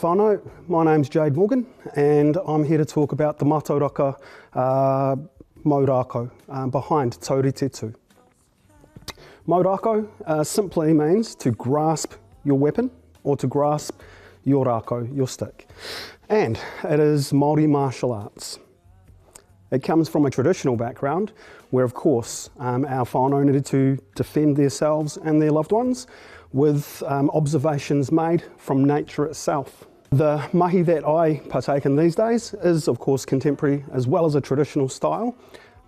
Whānau, my name's Jade Morgan and I'm here to talk about the mātauraka Mau Rākau behind Taurite Tū. Mau Rākau simply means to grasp your weapon or to grasp your rākau, your stick. And it is Māori martial arts. It comes from a traditional background where of course our whānau needed to defend themselves and their loved ones with observations made from nature itself. The mahi that I partake in these days is of course contemporary as well as a traditional style,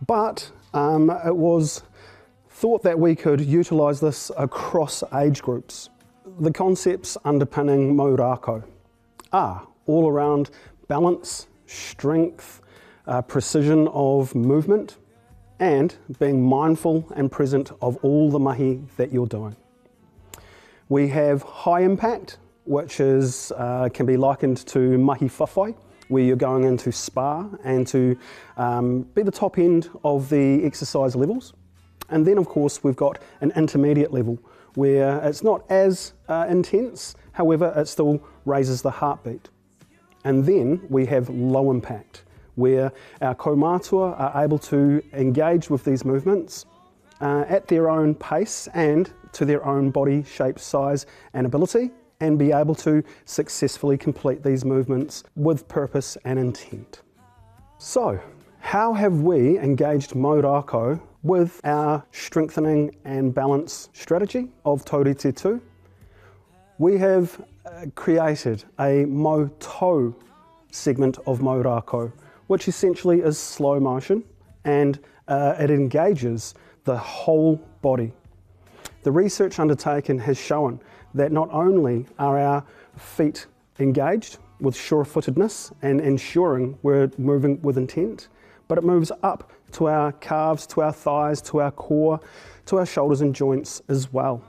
but it was thought that we could utilise this across age groups. The concepts underpinning Mau Rākau are all around balance, strength, precision of movement, and being mindful and present of all the mahi that you're doing. We have high impact, which is can be likened to mahi whawhai, where you're going into spar and to be the top end of the exercise levels. And then of course we've got an intermediate level where it's not as intense, however it still raises the heartbeat. And then we have low impact, where our kaumātua are able to engage with these movements at their own pace and to their own body shape, size and ability, and be able to successfully complete these movements with purpose and intent. So, how have we engaged Mau Rākau with our strengthening and balance strategy of Taurite Tū? We have created a Mau Tau segment of Mau Rākau, which essentially is slow motion and it engages the whole body. The research undertaken has shown that not only are our feet engaged with sure-footedness and ensuring we're moving with intent, but it moves up to our calves, to our thighs, to our core, to our shoulders and joints as well.